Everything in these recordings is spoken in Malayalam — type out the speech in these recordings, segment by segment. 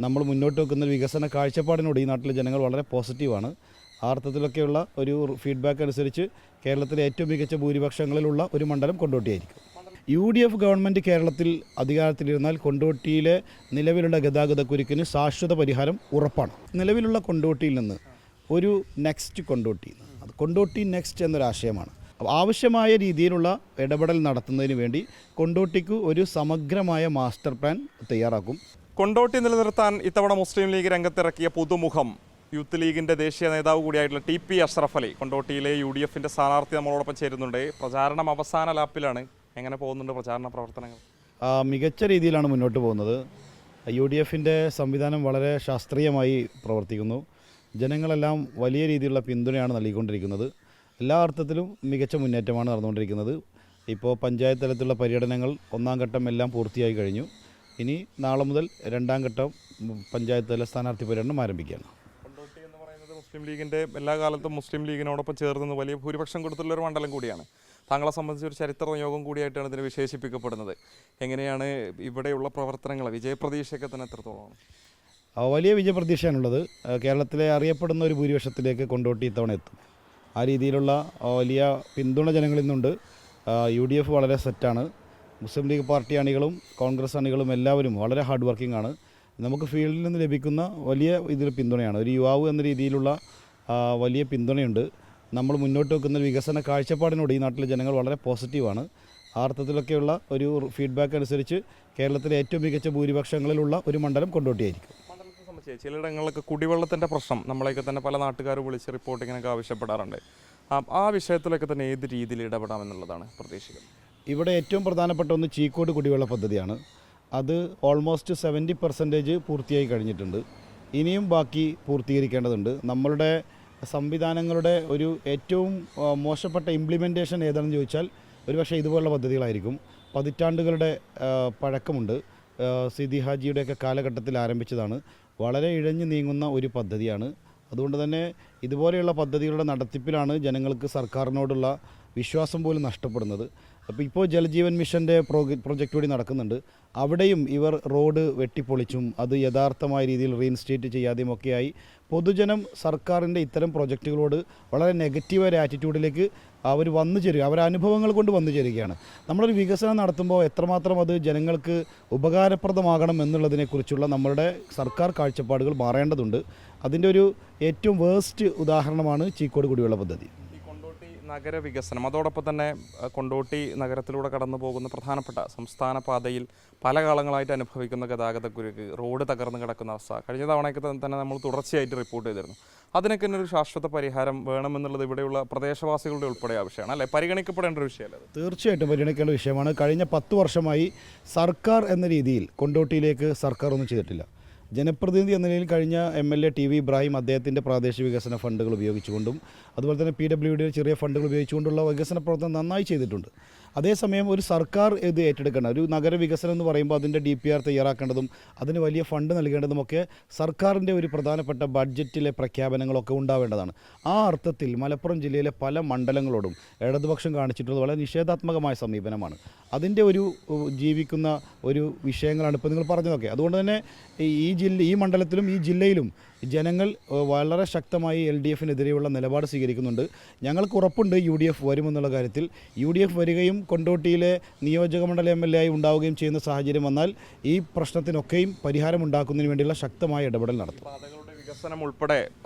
നമ്മൾ മുന്നോട്ട് വെക്കുന്ന വികസന കാഴ്ചപ്പാടിനോട് ഈ നാട്ടിലെ ജനങ്ങൾ വളരെ പോസിറ്റീവാണ്. ആ അർത്ഥത്തിലൊക്കെയുള്ള ഒരു ഫീഡ്ബാക്ക് അനുസരിച്ച് കേരളത്തിലെ ഏറ്റവും മികച്ച ഭൂരിപക്ഷങ്ങളിലുള്ള ഒരു മണ്ഡലം കൊണ്ടോട്ടിയായിരിക്കും. UDF ഗവൺമെൻറ് കേരളത്തിൽ അധികാരത്തിലിരുന്നാൽ കൊണ്ടോട്ടിയിലെ നിലവിലുള്ള ഗതാഗതക്കുരുക്കിന് ശാശ്വത പരിഹാരം ഉറപ്പാണ്. നിലവിലുള്ള കൊണ്ടോട്ടിയിൽ നിന്ന് ഒരു നെക്സ്റ്റ് കൊണ്ടോട്ടി, അത് കൊണ്ടോട്ടി നെക്സ്റ്റ് എന്നൊരാശയമാണ്. ആവശ്യമായ രീതിയിലുള്ള ഇടപെടൽ നടത്തുന്നതിന് വേണ്ടി കൊണ്ടോട്ടിക്ക് ഒരു സമഗ്രമായ മാസ്റ്റർ പ്ലാൻ തയ്യാറാക്കും. കൊണ്ടോട്ടി നിലനിർത്താൻ ഇത്തവണ മുസ്ലിം ലീഗ് രംഗത്തിറക്കിയ പുതുമുഖം യൂത്ത് ലീഗിൻ്റെ ദേശീയ നേതാവ് കൂടിയായിട്ടുള്ള TP അഷ്റഫ് അലി കൊണ്ടോട്ടിയിലെ UDFൻ്റെ സ്ഥാനാർത്ഥി നമ്മളോടൊപ്പം ചേരുന്നുണ്ട്. പ്രചാരണം അവസാന ലാപ്പിലാണ്. എങ്ങനെ പോകുന്നുണ്ട് പ്രചാരണ പ്രവർത്തനങ്ങൾ? മികച്ച രീതിയിലാണ് മുന്നോട്ട് പോകുന്നത്. UDFൻ്റെ സംവിധാനം വളരെ ശാസ്ത്രീയമായി പ്രവർത്തിക്കുന്നു. ജനങ്ങളെല്ലാം വലിയ രീതിയിലുള്ള പിന്തുണയാണ് നൽകിക്കൊണ്ടിരിക്കുന്നത്. എല്ലാ അർത്ഥത്തിലും മികച്ച മുന്നേറ്റമാണ് നടന്നുകൊണ്ടിരിക്കുന്നത്. ഇപ്പോൾ പഞ്ചായത്ത് തലത്തിലുള്ള പര്യടനങ്ങൾ ഒന്നാം ഘട്ടം എല്ലാം പൂർത്തിയായി കഴിഞ്ഞു. ഇനി നാളെ മുതൽ രണ്ടാം ഘട്ടം പഞ്ചായത്ത് തല സ്ഥാനാർത്ഥി പര്യടനം ആരംഭിക്കുകയാണ്. കൊണ്ടോട്ടി എന്ന് പറയുന്നത് മുസ്ലിം ലീഗിൻ്റെ എല്ലാ കാലത്തും മുസ്ലിം ലീഗിനോടൊപ്പം ചേർന്ന് വലിയ ഭൂരിപക്ഷം കൊടുത്തുള്ളൊരു മണ്ഡലം കൂടിയാണ്. താങ്കളെ സംബന്ധിച്ച് ഒരു ചരിത്ര നിയോഗം കൂടിയായിട്ടാണ് ഇതിനെ വിശേഷിപ്പിക്കപ്പെടുന്നത്. എങ്ങനെയാണ് ഇവിടെയുള്ള പ്രവർത്തനങ്ങൾ, വിജയപ്രതീക്ഷയൊക്കെ തന്നെ എത്രത്തോളമാണ്? വലിയ വിജയപ്രതീക്ഷയാണുള്ളത്. കേരളത്തിലെ അറിയപ്പെടുന്ന ഒരു ഭൂരിപക്ഷത്തിലേക്ക് കൊണ്ടോട്ടി ഇത്തവണ എത്തും. ആ രീതിയിലുള്ള വലിയ പിന്തുണ ജനങ്ങളിൽ നിന്നുണ്ട്. UDF വളരെ സെറ്റാണ്. മുസ്ലിം ലീഗ് പാർട്ടി അണികളും കോൺഗ്രസ് അണികളും എല്ലാവരും വളരെ ഹാർഡ് വർക്കിംഗ് ആണ്. നമുക്ക് ഫീൽഡിൽ നിന്ന് ലഭിക്കുന്ന വലിയ ഇതിൽ പിന്തുണയാണ്. ഒരു യുവാവ് എന്ന രീതിയിലുള്ള വലിയ പിന്തുണയുണ്ട്. നമ്മൾ മുന്നോട്ട് വെക്കുന്ന വികസന കാഴ്ചപ്പാടിനോട് ഈ നാട്ടിലെ ജനങ്ങൾ വളരെ പോസിറ്റീവാണ്. ആ അർത്ഥത്തിലൊക്കെയുള്ള ഒരു ഫീഡ്ബാക്ക് അനുസരിച്ച് കേരളത്തിലെ ഏറ്റവും മികച്ച ഭൂരിപക്ഷങ്ങളിലുള്ള ഒരു മണ്ഡലം കൊണ്ടോട്ടിയായിരിക്കും. മണ്ഡലത്തെ സംബന്ധിച്ച് ചിലയിടങ്ങളിലൊക്കെ കുടിവെള്ളത്തിൻ്റെ പ്രശ്നം നമ്മളെയൊക്കെ തന്നെ പല നാട്ടുകാരും വിളിച്ച് റിപ്പോർട്ടിങ്ങിനൊക്കെ ആവശ്യപ്പെടാറുണ്ട്. ആ വിഷയത്തിലൊക്കെ തന്നെ ഏത് രീതിയിൽ ഇടപെടാമെന്നുള്ളതാണ് പ്രതീക്ഷിക്കുന്നത്. ഇവിടെ ഏറ്റവും പ്രധാനപ്പെട്ട ഒന്ന് ചീക്കോട് കുടിവെള്ള പദ്ധതിയാണ്. അത് ഓൾമോസ്റ്റ് 70% പൂർത്തിയായി കഴിഞ്ഞിട്ടുണ്ട്. ഇനിയും ബാക്കി പൂർത്തീകരിക്കേണ്ടതുണ്ട്. നമ്മളുടെ സംവിധാനങ്ങളുടെ ഒരു ഏറ്റവും മോശപ്പെട്ട ഇംപ്ലിമെൻറ്റേഷൻ ഏതാണെന്ന് ചോദിച്ചാൽ ഒരുപക്ഷെ ഇതുപോലുള്ള പദ്ധതികളായിരിക്കും. പതിറ്റാണ്ടുകളുടെ പഴക്കമുണ്ട്. സിദി ഹാജിയുടെയൊക്കെ കാലഘട്ടത്തിൽ ആരംഭിച്ചതാണ്. വളരെ ഇഴഞ്ഞു നീങ്ങുന്ന ഒരു പദ്ധതിയാണ്. അതുകൊണ്ട് തന്നെ ഇതുപോലെയുള്ള പദ്ധതികളുടെ നടത്തിപ്പിലാണ് ജനങ്ങൾക്ക് സർക്കാരിനോടുള്ള വിശ്വാസം പോലും നഷ്ടപ്പെടുന്നത്. അപ്പോൾ ഇപ്പോൾ ജലജീവൻ മിഷൻ്റെ പ്രൊജക്റ്റ് കൂടി നടക്കുന്നുണ്ട്. അവിടെയും ഇവർ റോഡ് വെട്ടിപ്പൊളിച്ചും അത് യഥാർത്ഥമായ രീതിയിൽ റീഇൻസ്റ്റേറ്റ് ചെയ്യാതെയും ഒക്കെയായി പൊതുജനം സർക്കാരിൻ്റെ ഇത്തരം പ്രൊജക്റ്റുകളോട് വളരെ നെഗറ്റീവായ ആറ്റിറ്റ്യൂഡിലേക്ക് അവർ വന്നു ചേരുക, അവരുടെ അനുഭവങ്ങൾ കൊണ്ട് വന്നു ചേരുകയാണ്. നമ്മളൊരു വികസനം നടത്തുമ്പോൾ എത്രമാത്രം അത് ജനങ്ങൾക്ക് ഉപകാരപ്രദമാകണം എന്നുള്ളതിനെക്കുറിച്ചുള്ള നമ്മളുടെ സർക്കാർ കാഴ്ചപ്പാടുകൾ മാറേണ്ടതുണ്ട്. അതിൻ്റെ ഒരു ഏറ്റവും വേസ്റ്റ് ഉദാഹരണമാണ് ചീക്കോട് കുടിവെള്ള പദ്ധതി. നഗരവികസനം, അതോടൊപ്പം തന്നെ കൊണ്ടോട്ടി നഗരത്തിലൂടെ കടന്നു പോകുന്ന പ്രധാനപ്പെട്ട സംസ്ഥാന പാതയിൽ പല കാലങ്ങളായിട്ട് അനുഭവിക്കുന്ന ഗതാഗതക്കുരുക്ക്, റോഡ് തകർന്ന് കിടക്കുന്ന അവസ്ഥ കഴിഞ്ഞ തവണയൊക്കെ തന്നെ നമ്മൾ തുടർച്ചയായിട്ട് റിപ്പോർട്ട് ചെയ്തിരുന്നു. അതിനൊക്കെ തന്നെ ഒരു ശാശ്വത പരിഹാരം വേണമെന്നുള്ളത് ഇവിടെയുള്ള പ്രദേശവാസികളുടെ ഉൾപ്പെടെ ആവശ്യമാണ്, അല്ലേ? പരിഗണിക്കപ്പെടേണ്ട ഒരു വിഷയമല്ലേ? തീർച്ചയായിട്ടും പരിഗണിക്കേണ്ട വിഷയമാണ്. കഴിഞ്ഞ 10 വർഷമായി സർക്കാർ എന്ന രീതിയിൽ കൊണ്ടോട്ടിയിലേക്ക് സർക്കാർ ഒന്നും ചെയ്തിട്ടില്ല. ജനപ്രതിനിധി എന്ന നിലയിൽ കഴിഞ്ഞ MLA TV ഇബ്രാഹിം അദ്ദേഹത്തിൻ്റെ പ്രാദേശിക വികസന ഫണ്ടുകൾ ഉപയോഗിച്ചുകൊണ്ടും അതുപോലെ തന്നെ PWD ചെറിയ ഫണ്ടുകൾ ഉപയോഗിച്ചുകൊണ്ടുള്ള വികസന പ്രവർത്തനം നന്നായി ചെയ്തിട്ടുണ്ട്. അതേസമയം ഒരു സർക്കാർ ഇത് ഏറ്റെടുക്കണം. ഒരു നഗരവികസനം എന്ന് പറയുമ്പോൾ അതിൻ്റെ DPR തയ്യാറാക്കേണ്ടതും അതിന് വലിയ ഫണ്ട് നൽകേണ്ടതുമൊക്കെ സർക്കാരിൻ്റെ ഒരു പ്രധാനപ്പെട്ട ബഡ്ജറ്റിലെ പ്രഖ്യാപനങ്ങളൊക്കെ ഉണ്ടാവേണ്ടതാണ്. ആ അർത്ഥത്തിൽ മലപ്പുറം ജില്ലയിലെ പല മണ്ഡലങ്ങളോടും ഇടതുപക്ഷം കാണിച്ചിട്ടുള്ളത് വളരെ നിഷേധാത്മകമായ സമീപനമാണ്. അതിൻ്റെ ഒരു ജീവിക്കുന്ന ഒരു വിഷയങ്ങളാണ് ഇപ്പോൾ നിങ്ങൾ പറഞ്ഞതൊക്കെ. അതുകൊണ്ട് തന്നെ ഈ മണ്ഡലത്തിലും ഈ ജില്ലയിലും ജനങ്ങൾ വളരെ ശക്തമായി LDFനെതിരെയുള്ള നിലപാട് സ്വീകരിക്കുന്നുണ്ട്. ഞങ്ങൾക്ക് ഉറപ്പുണ്ട് UDF വരുമെന്നുള്ള കാര്യത്തിൽ. UDF വരികയും കൊണ്ടോട്ടിയിലെ നിയോജക മണ്ഡല MLA ആയി ഉണ്ടാവുകയും ചെയ്യുന്ന സാഹചര്യം വന്നാൽ ഈ പ്രശ്നത്തിനൊക്കെയും പരിഹാരമുണ്ടാക്കുന്നതിന് വേണ്ടിയുള്ള ശക്തമായ ഇടപെടൽ നടത്തും. പാതകളുടെ വികസനം ഉൾപ്പെടെ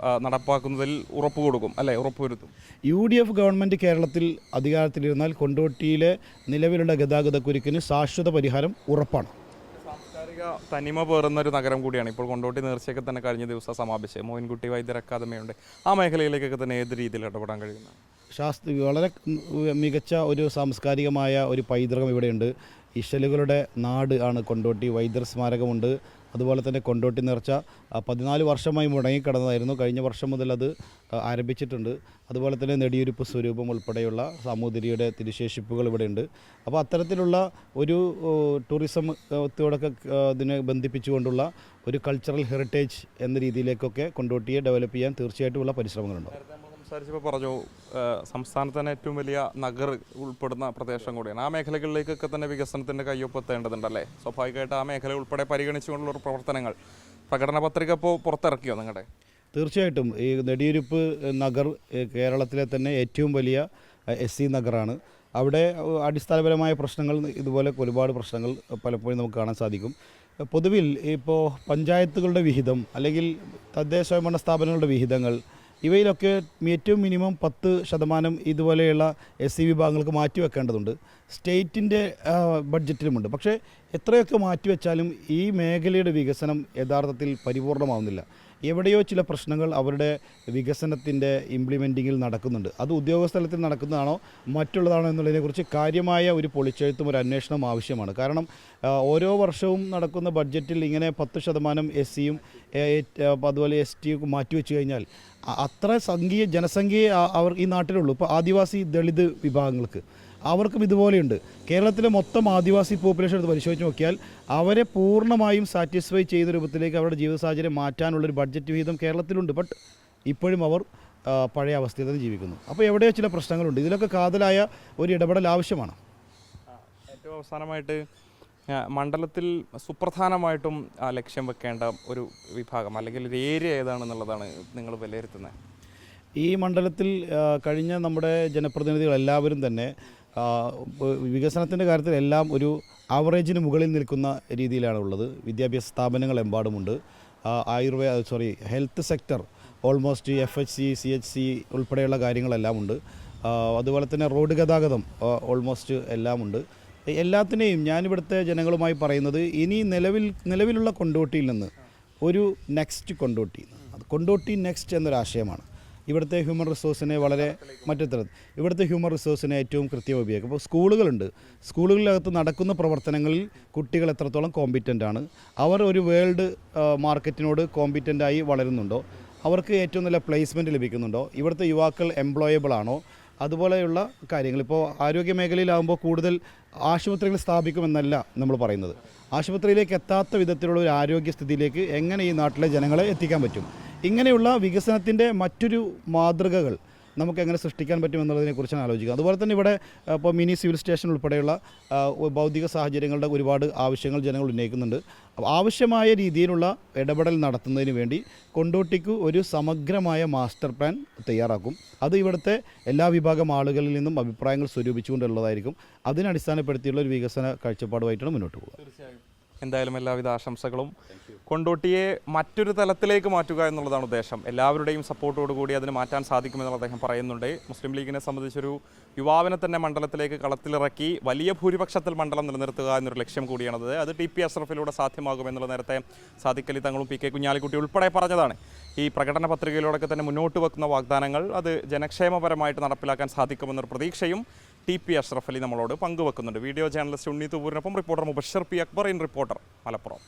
നടപ്പാക്കുന്നതിൽ ഉറപ്പ് കൊടുക്കും, അല്ലേ? ഉറപ്പുവരുത്തും. UDF ഗവൺമെൻറ് കേരളത്തിൽ അധികാരത്തിലിരുന്നാൽ കൊണ്ടോട്ടിയിലെ നിലവിലുള്ള ഗതാഗതക്കുരുക്കിന് ശാശ്വത പരിഹാരം ഉറപ്പാണ്. തനിമ പേറുന്നൊരു നഗരം കൂടിയാണ് ഇപ്പോൾ കൊണ്ടോട്ടി. നേർച്ചയൊക്കെ തന്നെ കഴിഞ്ഞ ദിവസം സമാപിച്ച് മോയിൻകുട്ടി വൈദ്യർ അക്കാദമിയുണ്ട്. ആ മേഖലയിലേക്കൊക്കെ തന്നെ ഏത് രീതിയിൽ ഇടപെടാൻ കഴിയുന്നത്? വളരെ മികച്ച ഒരു സാംസ്കാരികമായ ഒരു പൈതൃകം ഇവിടെയുണ്ട്. ഇശലുകളുടെ നാട് ആണ് കൊണ്ടോട്ടി. വൈദ്യർ സ്മാരകമുണ്ട്. അതുപോലെ തന്നെ കൊണ്ടോട്ടി നേർച്ച 14 വർഷമായി മുടങ്ങിക്കിടന്നതായിരുന്നു. കഴിഞ്ഞ വർഷം മുതൽ അത് ആരംഭിച്ചിട്ടുണ്ട്. അതുപോലെ തന്നെ നെടിയുരുപ്പ് സ്വരൂപം ഉൾപ്പെടെയുള്ള സാമൂതിരിയുടെ തിരുശേഷിപ്പുകൾ ഇവിടെയുണ്ട്. അപ്പോൾ അത്തരത്തിലുള്ള ഒരു ടൂറിസത്തോടൊക്കെ ഇതിനെ ബന്ധിപ്പിച്ചുകൊണ്ടുള്ള ഒരു കൾച്ചറൽ ഹെറിറ്റേജ് എന്ന രീതിയിലേക്കൊക്കെ കൊണ്ടോട്ടിയെ ഡെവലപ്പ് ചെയ്യാൻ തീർച്ചയായിട്ടുമുള്ള പരിശ്രമങ്ങളുണ്ട്. സംസാരിച്ചപ്പോൾ പറഞ്ഞു സംസ്ഥാനത്ത് തന്നെ ഏറ്റവും വലിയ നഗർ ഉൾപ്പെടുന്ന പ്രദേശം കൂടിയാണ്. ആ മേഖലകളിലേക്കൊക്കെ തന്നെ വികസനത്തിൻ്റെ കയ്യൊപ്പെത്തേണ്ടതുണ്ടല്ലേ? സ്വാഭാവികമായിട്ട് ആ മേഖല ഉൾപ്പെടെ പരിഗണിച്ചുകൊണ്ടുള്ള പ്രവർത്തനങ്ങൾ പ്രകടന പത്രിക ഇപ്പോൾ പുറത്തിറക്കിയോ നിങ്ങളുടെ? തീർച്ചയായിട്ടും ഈ നെടിയിരുപ്പ് നഗർ കേരളത്തിലെ തന്നെ ഏറ്റവും വലിയ SC നഗറാണ്. അവിടെ അടിസ്ഥാനപരമായ പ്രശ്നങ്ങൾ ഇതുപോലെ ഒരുപാട് പ്രശ്നങ്ങൾ പലപ്പോഴും നമുക്ക് കാണാൻ സാധിക്കും. പൊതുവിൽ ഇപ്പോൾ പഞ്ചായത്തുകളുടെ വിഹിതം അല്ലെങ്കിൽ തദ്ദേശ സ്വയംഭരണ സ്ഥാപനങ്ങളുടെ വിഹിതങ്ങൾ ഇവയിലൊക്കെ ഏറ്റവും മിനിമം 10% ഇതുപോലെയുള്ള SC വിഭാഗങ്ങൾക്ക് മാറ്റിവെക്കേണ്ടതുണ്ട്. സ്റ്റേറ്റിൻ്റെ ബഡ്ജറ്റിലുമുണ്ട്. പക്ഷേ എത്രയൊക്കെ മാറ്റിവെച്ചാലും ഈ മേഖലയുടെ വികസനം യഥാർത്ഥത്തിൽ പരിപൂർണമാവുന്നില്ല. എവിടെയോ ചില പ്രശ്നങ്ങൾ അവരുടെ വികസനത്തിൻ്റെ ഇംപ്ലിമെൻറ്റിങ്ങിൽ നടക്കുന്നുണ്ട്. അത് ഉദ്യോഗസ്ഥ തലത്തിൽ നടക്കുന്നതാണോ മറ്റുള്ളതാണോ എന്നുള്ളതിനെക്കുറിച്ച് കാര്യമായ ഒരു പൊളിച്ചെഴുത്തും ഒരു അന്വേഷണം ആവശ്യമാണ്. കാരണം ഓരോ വർഷവും നടക്കുന്ന ബഡ്ജറ്റിൽ ഇങ്ങനെ 10% SCയും അതുപോലെ STയും മാറ്റിവെച്ച് കഴിഞ്ഞാൽ അത്ര ജനസംഖ്യയെ അവർ ഈ നാട്ടിലുള്ളൂ. ഇപ്പോൾ ആദിവാസി ദളിത് വിഭാഗങ്ങൾക്ക് അവർക്കും ഇതുപോലെയുണ്ട്. കേരളത്തിലെ മൊത്തം ആദിവാസി പോപ്പുലേഷൻ എടുത്ത് പരിശോധിച്ച് നോക്കിയാൽ അവരെ പൂർണ്ണമായും സാറ്റിസ്ഫൈ ചെയ്ത രൂപത്തിലേക്ക് അവരുടെ ജീവിത സാഹചര്യം മാറ്റാനുള്ളൊരു ബഡ്ജറ്റ് വിഹിതം കേരളത്തിലുണ്ട്. ബട്ട് ഇപ്പോഴും അവർ പഴയ അവസ്ഥയിൽ തന്നെ ജീവിക്കുന്നു. അപ്പോൾ എവിടെയോ ചില പ്രശ്നങ്ങളുണ്ട്. ഇതിലൊക്കെ കാതലായ ഒരു ഇടപെടൽ ആവശ്യമാണ്. ഏറ്റവും അവസാനമായിട്ട് മണ്ഡലത്തിൽ സുപ്രധാനമായിട്ടും ലക്ഷ്യം വെക്കേണ്ട ഒരു വിഭാഗം അല്ലെങ്കിൽ ഒരു ഏരിയ ഏതാണെന്നുള്ളതാണ് നിങ്ങൾ വിലയിരുത്തുന്നത്? ഈ മണ്ഡലത്തിൽ കഴിഞ്ഞ നമ്മുടെ ജനപ്രതിനിധികൾ എല്ലാവരും തന്നെ വികസനത്തിൻ്റെ കാര്യത്തിൽ എല്ലാം ഒരു ആവറേജിന് മുകളിൽ നിൽക്കുന്ന രീതിയിലാണ് ഉള്ളത്. വിദ്യാഭ്യാസ സ്ഥാപനങ്ങളെമ്പാടുമുണ്ട്. Health sector almost FHC CHC ഉൾപ്പെടെയുള്ള കാര്യങ്ങളെല്ലാം ഉണ്ട്. അതുപോലെ തന്നെ റോഡ് ഗതാഗതം ഓൾമോസ്റ്റ് എല്ലാമുണ്ട്. എല്ലാത്തിനെയും ഞാനിവിടുത്തെ ജനങ്ങളുമായി പറയുന്നത് ഇനി നിലവിലുള്ള കൊണ്ടോട്ടിയിൽ നിന്ന് ഒരു നെക്സ്റ്റ് കൊണ്ടോട്ടി, അത് കൊണ്ടോട്ടി നെക്സ്റ്റ് എന്നൊരാശയമാണ്. ഇവിടുത്തെ ഹ്യൂമൻ റിസോഴ്സിനെ വളരെ ഇവിടുത്തെ ഹ്യൂമൻ റിസോഴ്സിനെ ഏറ്റവും കൃത്യമായി ഉപയോഗിക്കും. അപ്പോൾ സ്കൂളുകളുണ്ട്. സ്കൂളുകളിനകത്ത് നടക്കുന്ന പ്രവർത്തനങ്ങളിൽ കുട്ടികൾ എത്രത്തോളം കോമ്പിറ്റൻ്റ് ആണ്, അവർ ഒരു വേൾഡ് മാർക്കറ്റിനോട് കോമ്പിറ്റൻ്റായി വളരുന്നുണ്ടോ, അവർക്ക് ഏറ്റവും നല്ല പ്ലേസ്മെൻറ്റ് ലഭിക്കുന്നുണ്ടോ, ഇവിടുത്തെ യുവാക്കൾ എംപ്ലോയബിൾ ആണോ, അതുപോലെയുള്ള കാര്യങ്ങൾ. ഇപ്പോൾ ആരോഗ്യ മേഖലയിലാകുമ്പോൾ കൂടുതൽ ആശുപത്രികൾ സ്ഥാപിക്കുമെന്നല്ല നമ്മൾ പറയുന്നത്. ആശുപത്രിയിലേക്ക് എത്താത്ത വിധത്തിലുള്ള ഒരു ആരോഗ്യസ്ഥിതിയിലേക്ക് എങ്ങനെ ഈ നാട്ടിലെ ജനങ്ങളെ എത്തിക്കാൻ പറ്റും, ഇങ്ങനെയുള്ള വികസനത്തിൻ്റെ മറ്റൊരു മാതൃകകൾ നമുക്ക് എങ്ങനെ സൃഷ്ടിക്കാൻ പറ്റുമെന്നുള്ളതിനെക്കുറിച്ചാണ് ആലോചിക്കുക. അതുപോലെ തന്നെ ഇവിടെ ഇപ്പോൾ മിനി സിവിൽ സ്റ്റേഷൻ ഉൾപ്പെടെയുള്ള ഭൗതിക സാഹചര്യങ്ങളുടെ ഒരുപാട് ആവശ്യങ്ങൾ ജനങ്ങൾ ഉന്നയിക്കുന്നുണ്ട്. ആവശ്യമായ രീതിയിലുള്ള ഇടപെടൽ നടത്തുന്നതിന് വേണ്ടി കൊണ്ടോട്ടിക്ക് ഒരു സമഗ്രമായ മാസ്റ്റർ പ്ലാൻ തയ്യാറാക്കും. അത് ഇവിടുത്തെ എല്ലാ വിഭാഗം ആളുകളിൽ നിന്നും അഭിപ്രായങ്ങൾ സ്വരൂപിച്ചുകൊണ്ടുള്ളതായിരിക്കും. അതിനടിസ്ഥാനപ്പെടുത്തിയുള്ള ഒരു വികസന കാഴ്ചപ്പാടുമായിട്ടാണ് മുന്നോട്ട് പോകുക. തീർച്ചയായും. എന്തായാലും എല്ലാവിധ ആശംസകളും. കൊണ്ടോട്ടിയെ മറ്റൊരു തലത്തിലേക്ക് മാറ്റുക എന്നുള്ളതാണ് ഉദ്ദേശം. എല്ലാവരുടെയും സപ്പോർട്ടോടുകൂടി അതിന് മാറ്റാൻ സാധിക്കുമെന്നുള്ള അദ്ദേഹം പറയുന്നുണ്ട്. മുസ്ലിം ലീഗിനെ സംബന്ധിച്ചൊരു യുവാവിനെ തന്നെ മണ്ഡലത്തിലേക്ക് കളത്തിലിറക്കി വലിയ ഭൂരിപക്ഷത്തിൽ മണ്ഡലം നിലനിർത്തുക എന്നൊരു ലക്ഷ്യം കൂടിയാണത്. അത് TP അഷ്റഫിലൂടെ സാധ്യമാകുമെന്നുള്ള നേരത്തെ സാദിഖ് അലി തങ്ങളും PK കുഞ്ഞാലിക്കുട്ടി ഉൾപ്പെടെ പറഞ്ഞതാണ്. ഈ പ്രകടന പത്രികയിലൂടെയൊക്കെ തന്നെ മുന്നോട്ട് വെക്കുന്ന വാഗ്ദാനങ്ങൾ അത് ജനക്ഷേമപരമായിട്ട് നടപ്പിലാക്കാൻ സാധിക്കുമെന്നൊരു പ്രതീക്ഷയും TP അഷ്റഫ് അലി നമ്മളോട് പങ്കുവെക്കുന്നുണ്ട്. വീഡിയോ ജേർണലിസ്റ്റ് ഉണ്ണി തൂവൂരിനൊപ്പം reporter Mubashir P. Akbar, in reporter, Malappuram.